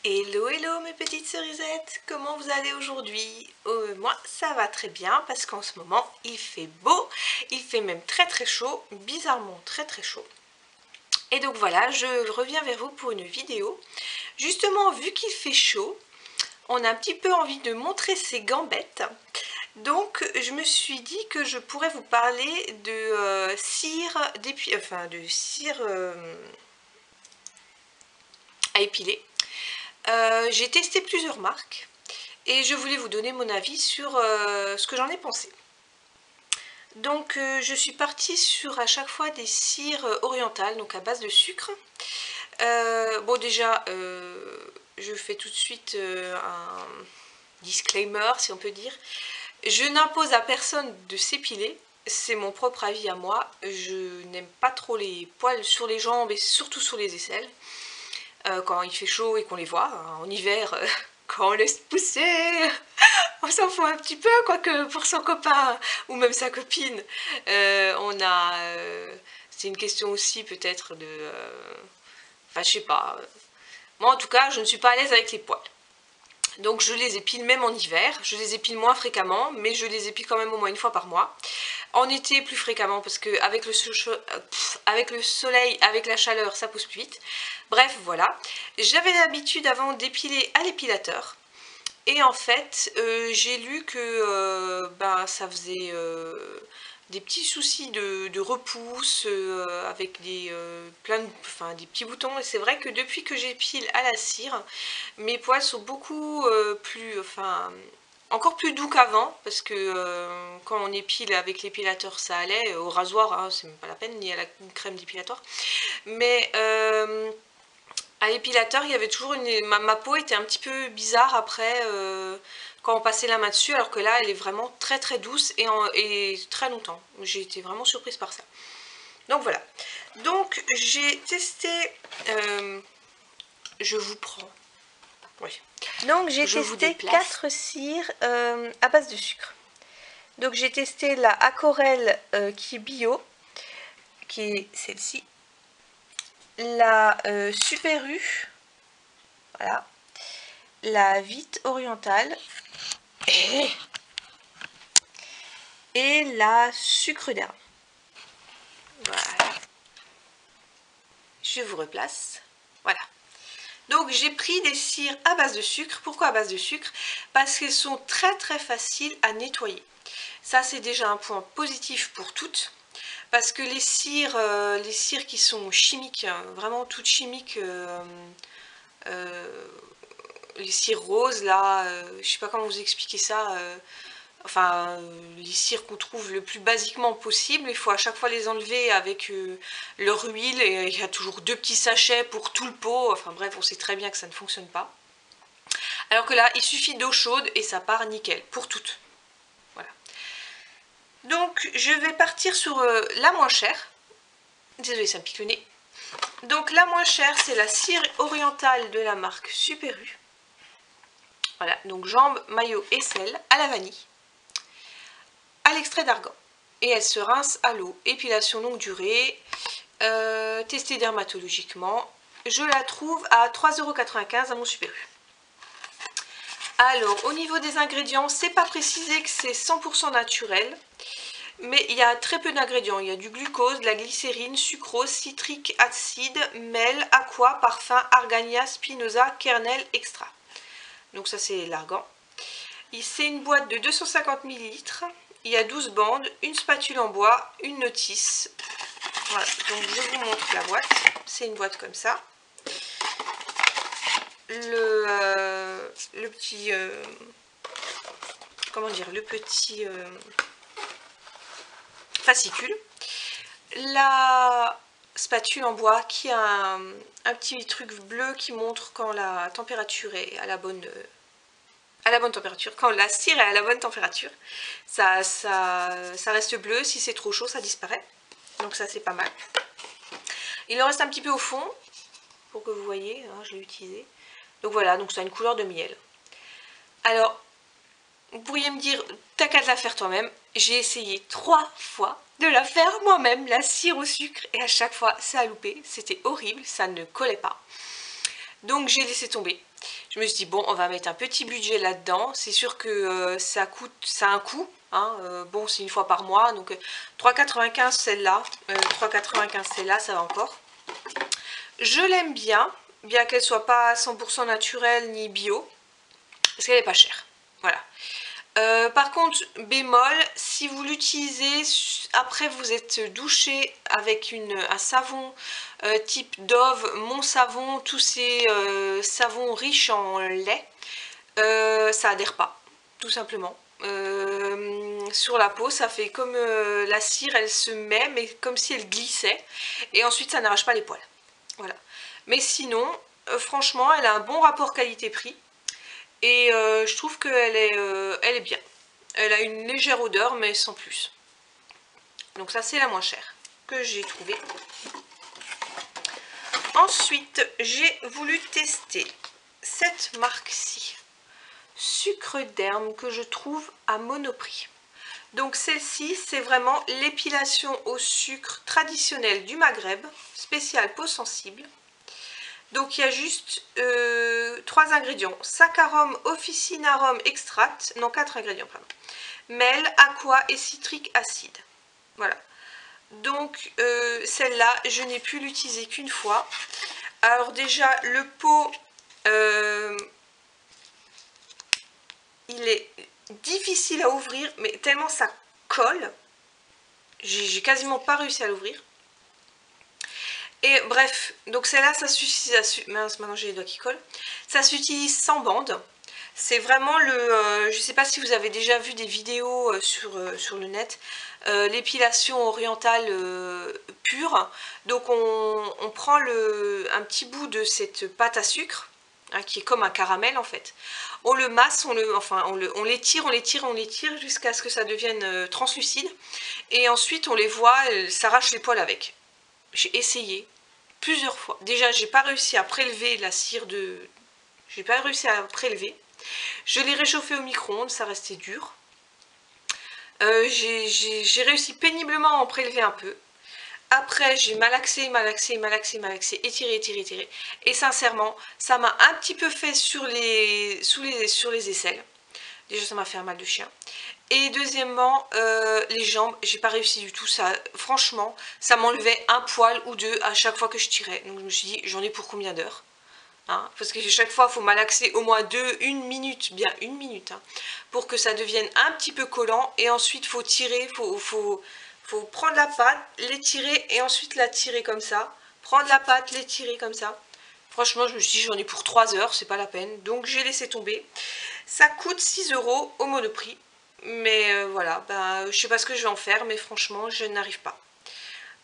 Hello hello mes petites cerisettes, comment vous allez aujourd'hui? Moi ça va très bien parce qu'en ce moment il fait beau, il fait même très chaud, bizarrement très chaud. Et donc voilà, je reviens vers vous pour une vidéo. Justement vu qu'il fait chaud, on a un petit peu envie de montrer ses gambettes. Donc je me suis dit que je pourrais vous parler de cire, de cire à épiler. J'ai testé plusieurs marques et je voulais vous donner mon avis sur ce que j'en ai pensé. Donc je suis partie sur à chaque fois des cires orientales, donc à base de sucre. Bon déjà, je fais tout de suite un disclaimer si on peut dire. Je n'impose à personne de s'épiler, c'est mon propre avis à moi. Je n'aime pas trop les poils sur les jambes et surtout sur les aisselles. Quand il fait chaud et qu'on les voit, hein, en hiver, quand on laisse pousser, on s'en fout un petit peu, quoique pour son copain ou même sa copine, c'est une question aussi peut-être de... Enfin je sais pas, moi en tout cas je ne suis pas à l'aise avec les poils. Donc je les épile même en hiver, je les épile moins fréquemment, mais je les épile quand même au moins une fois par mois. En été plus fréquemment parce que avec le soleil, avec la chaleur, ça pousse plus vite. Bref, voilà. J'avais l'habitude avant d'épiler à l'épilateur. Et en fait, j'ai lu que ça faisait des petits soucis de repousse avec des des petits boutons. Et c'est vrai que depuis que j'épile à la cire, mes poils sont beaucoup encore plus doux qu'avant, parce que quand on épile avec l'épilateur ça allait, au rasoir hein, c'est même pas la peine, ni à la crème d'épilateur, mais à l'épilateur il y avait toujours ma peau était un petit peu bizarre après quand on passait la main dessus, alors que là elle est vraiment très douce et très longtemps. J'ai été vraiment surprise par ça. Donc voilà, donc j'ai testé, je vous prends, oui. Donc j'ai testé 4 cires à base de sucre. Donc j'ai testé la Aquarelle qui est bio, qui est celle-ci. La Super U, voilà. La Vite Orientale. Et la Sucre d'herbe. Voilà. Je vous replace. Voilà. Donc j'ai pris des cires à base de sucre. Pourquoi à base de sucre? Parce qu'elles sont très faciles à nettoyer. Ça c'est déjà un point positif pour toutes. Parce que les cires qui sont chimiques, hein, vraiment toutes chimiques, les cires roses là, je sais pas comment vous expliquer ça, les cires qu'on trouve le plus basiquement possible, il faut à chaque fois les enlever avec leur huile et il y a toujours 2 petits sachets pour tout le pot, enfin bref on sait très bien que ça ne fonctionne pas. Alors que là il suffit d'eau chaude et ça part nickel pour toutes. Voilà. Donc je vais partir sur la moins chère. Désolée ça me pique le nez. Donc la moins chère c'est la cire orientale de la marque Super U. Voilà, donc jambes, maillot et sel à la vanille. À l'extrait d'argan. Et elle se rince à l'eau. Épilation longue durée, testée dermatologiquement. Je la trouve à 3,95 € à mon Super U. Alors, au niveau des ingrédients, c'est pas précisé que c'est 100% naturel. Mais il y a très peu d'ingrédients. Il y a du glucose, de la glycérine, sucrose, citrique acide, miel, aqua, parfum, argania, spinosa, kernel, extra. Donc ça c'est l'argan. C'est une boîte de 250 ml. Il y a 12 bandes, une spatule en bois, une notice. Voilà, donc je vous montre la boîte. C'est une boîte comme ça. Le petit... comment dire? Le petit fascicule. La spatule en bois qui a un petit truc bleu qui montre quand la température est à la bonne température, quand la cire est à la bonne température. Ça reste bleu, si c'est trop chaud ça disparaît, donc ça c'est pas mal. Il en reste un petit peu au fond pour que vous voyez, hein, je l'ai utilisé. Donc voilà, donc ça a une couleur de miel. Alors vous pourriez me dire t'as qu'à la faire toi-même. J'ai essayé 3 fois de la faire moi-même, la cire au sucre, et à chaque fois ça a loupé, c'était horrible, ça ne collait pas. Donc j'ai laissé tomber, Je me suis dit, bon, on va mettre un petit budget là-dedans. C'est sûr que ça a un coût. Hein, bon, c'est une fois par mois. Donc 3,95 celle-là. 3,95 celle-là, ça va encore. Je l'aime bien, bien qu'elle soit pas 100% naturelle ni bio. Parce qu'elle n'est pas chère. Voilà. Par contre, bémol, si vous l'utilisez, après vous êtes douché avec un savon type Dove, Mon Savon, tous ces savons riches en lait, ça adhère pas, tout simplement. Sur la peau, ça fait comme la cire, elle se met, mais comme si elle glissait, et ensuite ça n'arrache pas les poils. Voilà. Mais sinon, franchement, elle a un bon rapport qualité-prix. Et je trouve qu'elle est bien. Elle a une légère odeur, mais sans plus. Donc ça, c'est la moins chère que j'ai trouvée. Ensuite, j'ai voulu tester cette marque-ci. Sucre Derme, que je trouve à Monoprix. Donc celle-ci, c'est vraiment l'épilation au sucre traditionnelle du Maghreb, spéciale peau sensible. Donc il y a juste 3 ingrédients. Saccharum, officinarum, extract. Non, 4 ingrédients, pardon. Mel, aqua et citrique acide. Voilà. Donc celle-là, je n'ai pu l'utiliser qu'une fois. Alors déjà, le pot, il est difficile à ouvrir, mais tellement ça colle. J'ai quasiment pas réussi à l'ouvrir. Et bref, donc celle-là, ça s'utilise, mince, maintenant j'ai les doigts qui collent, ça s'utilise sans bande. C'est vraiment je ne sais pas si vous avez déjà vu des vidéos sur le net, l'épilation orientale pure. Donc on prend un petit bout de cette pâte à sucre, hein, qui est comme un caramel en fait. On le masse, on l'étire jusqu'à ce que ça devienne translucide. Et ensuite on les voit, s'arrache les poils avec. J'ai essayé plusieurs fois. Déjà, j'ai pas réussi à prélever la cire de... J'ai pas réussi à prélever. Je l'ai réchauffé au micro-ondes, ça restait dur. J'ai réussi péniblement à en prélever un peu. Après, j'ai malaxé, étiré. Et sincèrement, ça m'a un petit peu fait sur les aisselles. Déjà, ça m'a fait un mal de chien. Et deuxièmement, les jambes, j'ai pas réussi du tout. Ça, franchement, ça m'enlevait un poil ou deux à chaque fois que je tirais. Donc je me suis dit, j'en ai pour combien d'heures, hein, parce que chaque fois, il faut malaxer au moins une minute, bien une minute, hein, pour que ça devienne un petit peu collant. Et ensuite, il faut tirer, faut prendre la pâte, l'étirer et ensuite la tirer comme ça. Prendre la pâte, l'étirer comme ça. Franchement, je me suis dit, j'en ai pour 3 heures, c'est pas la peine. Donc j'ai laissé tomber. Ça coûte 6 € au Monoprix. Mais voilà, ben, je sais pas ce que je vais en faire, mais franchement, je n'arrive pas.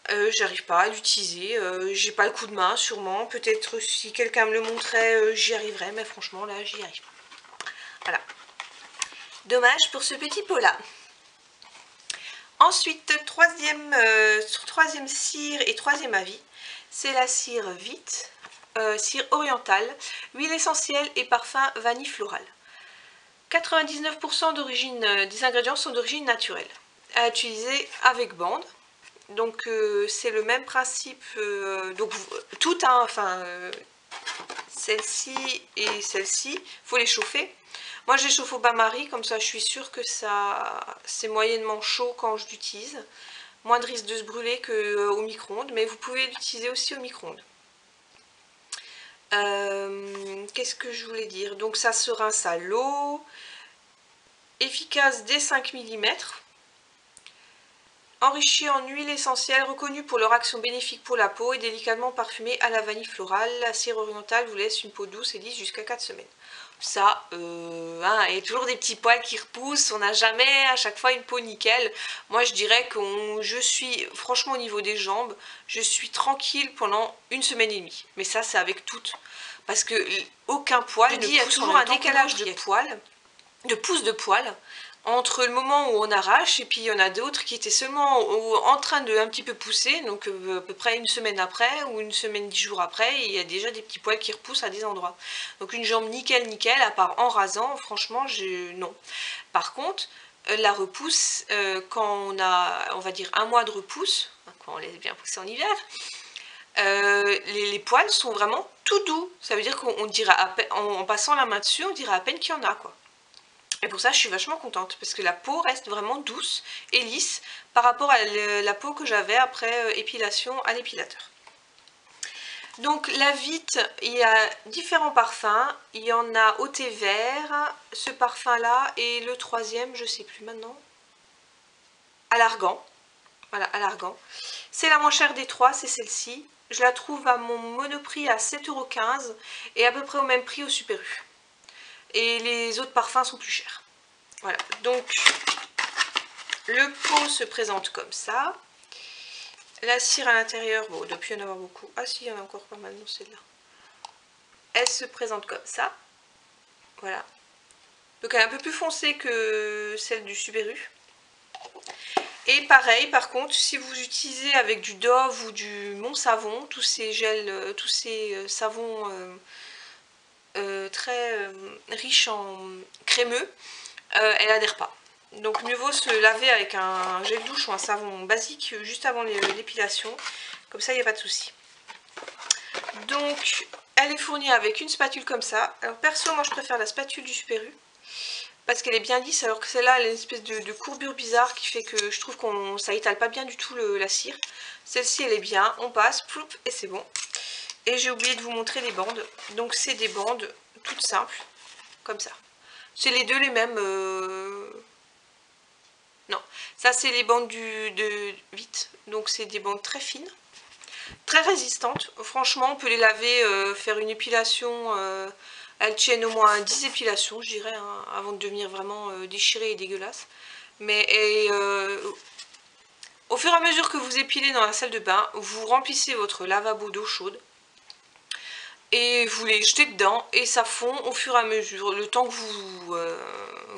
J'arrive pas à l'utiliser, j'ai pas le coup de main, sûrement. Peut-être si quelqu'un me le montrait, j'y arriverais, mais franchement, là, j'y arrive pas. Voilà. Dommage pour ce petit pot-là. Ensuite, troisième cire et troisième avis, c'est la cire Vite, cire orientale, huile essentielle et parfum vanille florale. 99% des ingrédients sont d'origine naturelle, à utiliser avec bande. Donc c'est le même principe, donc toutes, hein, enfin celle-ci et celle-ci, il faut les chauffer. Moi je les chauffe au bain-marie, comme ça je suis sûre que c'est moyennement chaud quand je l'utilise. Moins de risque de se brûler qu'au micro-ondes, mais vous pouvez l'utiliser aussi au micro-ondes. Qu'est-ce que je voulais dire? Donc ça se rince à l'eau, efficace dès 5 mm, enrichi en huile essentielle, reconnue pour leur action bénéfique pour la peau et délicatement parfumée à la vanille florale. La cire orientale vous laisse une peau douce et lisse jusqu'à 4 semaines. Ça, hein, il y a toujours des petits poils qui repoussent, on n'a jamais à chaque fois une peau nickel. Moi je dirais que je suis, franchement au niveau des jambes, je suis tranquille pendant 1 semaine et demie. Mais ça c'est avec toutes. Parce que aucun poil, il y a toujours un décalage de poils, de pousses de poils, entre le moment où on arrache et puis il y en a d'autres qui étaient seulement en train de un petit peu pousser, donc à peu près 1 semaine après ou 1 semaine 10 jours après, et il y a déjà des petits poils qui repoussent à des endroits. Donc une jambe nickel, à part en rasant, franchement, non. Par contre, la repousse, quand on a, on va dire, 1 mois de repousse, quand on laisse bien pousser en hiver, les poils sont vraiment tout doux. Ça veut dire qu'on dirait à peine, en passant la main dessus, on dirait à peine qu'il y en a quoi. Et pour ça je suis vachement contente parce que la peau reste vraiment douce et lisse par rapport à la peau que j'avais après épilation à l'épilateur. Donc la Vite, il y a différents parfums, il y en a au thé vert, ce parfum là, et le troisième, je sais plus maintenant, à l'argan. Voilà, à l'argan. C'est la moins chère des trois, c'est celle-ci. Je la trouve à mon Monoprix à 7,15 € et à peu près au même prix au Super U. Et les autres parfums sont plus chers. Voilà, donc le pot se présente comme ça. La cire à l'intérieur, bon, il doit plus y en avoir beaucoup. Ah si, il y en a encore pas mal dans celle-là. Elle se présente comme ça. Voilà. Donc elle est un peu plus foncée que celle du Super U. Et pareil, par contre, si vous utilisez avec du Dove ou du Mon Savon, tous ces gels, tous ces savons très riches en crémeux, elle adhère pas. Donc mieux vaut se laver avec un gel douche ou un savon basique juste avant l'épilation. Comme ça, il n'y a pas de souci. Donc, elle est fournie avec une spatule comme ça. Alors perso, moi je préfère la spatule du Super U. Parce qu'elle est bien lisse, alors que celle-là, elle a une espèce de courbure bizarre qui fait que je trouve que ça étale pas bien du tout la cire. Celle-ci, elle est bien, on passe, ploup, et c'est bon. Et j'ai oublié de vous montrer les bandes. Donc c'est des bandes toutes simples, comme ça. C'est les deux les mêmes... Non, ça c'est les bandes de Vite. Donc c'est des bandes très fines, très résistantes. Franchement, on peut les laver, faire une épilation... elles tiennent au moins 10 épilations, je dirais, hein, avant de devenir vraiment déchirées et dégueulasses. Mais au fur et à mesure que vous épilez dans la salle de bain, vous remplissez votre lavabo d'eau chaude. Et vous les jetez dedans et ça fond au fur et à mesure. Le temps que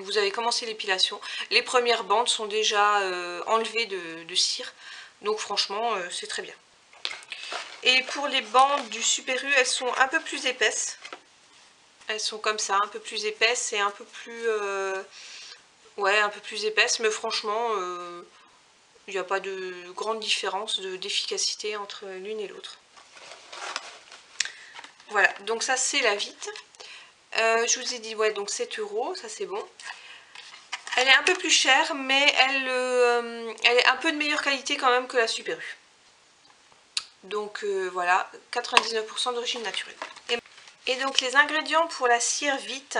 vous avez commencé l'épilation, les premières bandes sont déjà enlevées de cire. Donc franchement, c'est très bien. Et pour les bandes du Super U, elles sont un peu plus épaisses. Elles sont comme ça, un peu plus épaisses et un peu plus... ouais, un peu plus épaisses. Mais franchement, il n'y a pas de grande différence d'efficacité entre l'une et l'autre. Voilà, donc ça c'est la Vite. Je vous ai dit, ouais, donc 7 €, ça c'est bon. Elle est un peu plus chère, mais elle est un peu de meilleure qualité quand même que la Super U. Donc voilà, 99% d'origine naturelle. Et donc les ingrédients pour la cire Vite,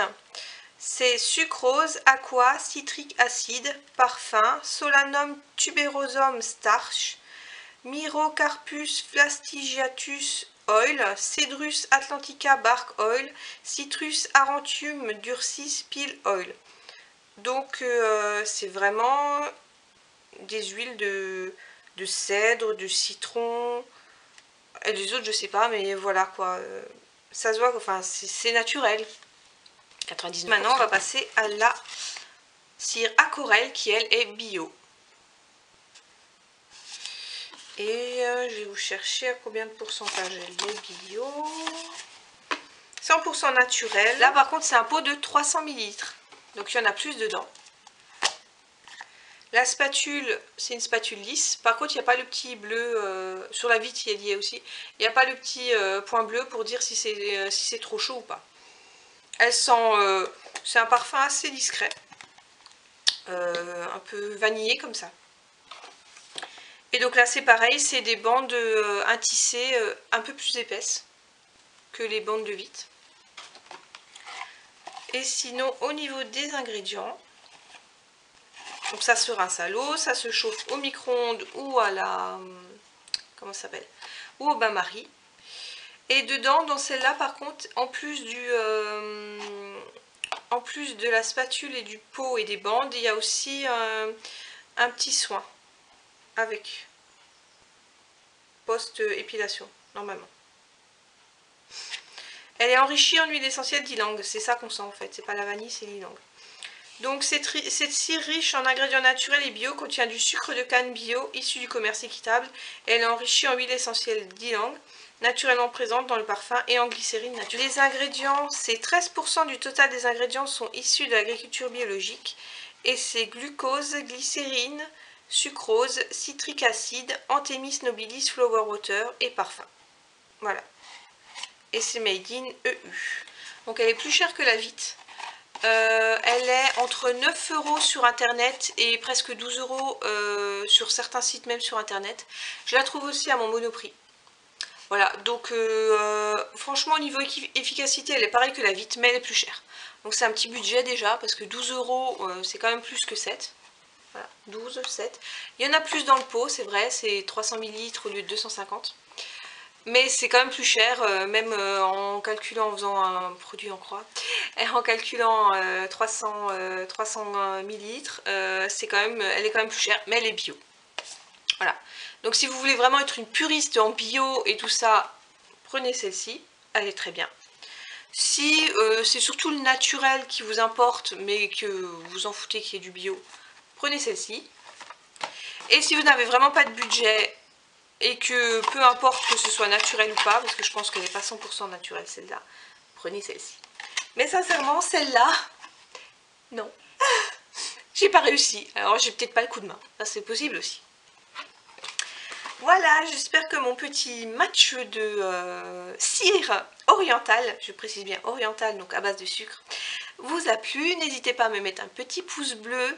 c'est sucrose, aqua, citrique acide, parfum, solanum tuberosum starch, Myrocarpus flastigiatus oil, Cedrus atlantica bark oil, Citrus aurantium durcis peel oil. Donc c'est vraiment des huiles de cèdre, de citron, et les autres je sais pas, mais voilà quoi. Ça se voit, enfin c'est naturel. 99%. Maintenant on va passer à la cire Aquarelle qui elle est bio. Et je vais vous chercher à combien de pourcentage elle est bio. 100% naturel. Là par contre c'est un pot de 300 ml. Donc il y en a plus dedans. La spatule, c'est une spatule lisse. Par contre il n'y a pas le petit bleu. Sur la Vite il est lié aussi. Il n'y a pas le petit point bleu pour dire si c'est trop chaud ou pas. Elle sent... c'est un parfum assez discret. Un peu vanillé comme ça. Et donc là c'est pareil, c'est des bandes un tissé un peu plus épaisses que les bandes de Vite. Et sinon au niveau des ingrédients, donc ça se rince à l'eau, ça se chauffe au micro-ondes ou à la... comment ça s'appelle? Ou au bain-marie. Et dedans, dans celle-là par contre, en plus de la spatule et du pot et des bandes, il y a aussi un petit soin avec post-épilation, normalement. Elle est enrichie en huile essentielle d'ylang, c'est ça qu'on sent en fait, c'est pas la vanille, c'est l'ylang. Donc cette cire riche en ingrédients naturels et bio contient du sucre de canne bio issu du commerce équitable. Elle est enrichie en huile essentielle d'ylang, naturellement présente dans le parfum, et en glycérine naturelle. Les ingrédients, c'est 13% du total des ingrédients sont issus de l'agriculture biologique. Et c'est glucose, glycérine, sucrose, citrique acide, Anthemis nobilis flower water et parfum. Voilà. et c'est made in EU. Donc elle est plus chère que la Vite. Elle est entre 9 € sur internet et presque 12 € sur certains sites, même sur internet. Je la trouve aussi à mon Monoprix. Voilà, donc franchement au niveau efficacité elle est pareille que la Vite, mais elle est plus chère. Donc c'est un petit budget déjà, parce que 12 € c'est quand même plus que 7. Voilà, 12, 7. Il y en a plus dans le pot, c'est vrai, c'est 300 ml au lieu de 250. Mais c'est quand même plus cher, même en calculant, en faisant un produit en croix, et en calculant 300 ml, c'est quand même, elle est quand même plus chère, mais elle est bio. Voilà. Donc si vous voulez vraiment être une puriste en bio et tout ça, prenez celle-ci, elle est très bien. Si c'est surtout le naturel qui vous importe, mais que vous en foutez qu'il y ait du bio, prenez celle-ci. Et si vous n'avez vraiment pas de budget, et que peu importe que ce soit naturel ou pas, parce que je pense qu'elle n'est pas 100% naturelle celle-là, prenez celle-ci. Mais sincèrement, celle-là, non. J'ai pas réussi. Alors j'ai peut-être pas le coup de main. Ça c'est possible aussi. Voilà, j'espère que mon petit match de cire oriental, je précise bien oriental, donc à base de sucre, vous a plu. N'hésitez pas à me mettre un petit pouce bleu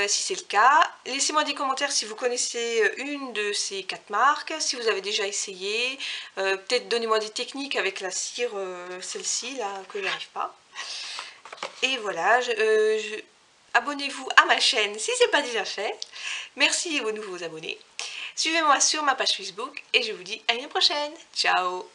si c'est le cas. Laissez-moi des commentaires si vous connaissez une de ces 4 marques, si vous avez déjà essayé. Peut-être donnez-moi des techniques avec la cire, celle-ci, là, que j'arrive pas. Et voilà, abonnez-vous à ma chaîne si ce n'est pas déjà fait. Merci aux nouveaux abonnés. Suivez-moi sur ma page Facebook et je vous dis à une prochaine. Ciao!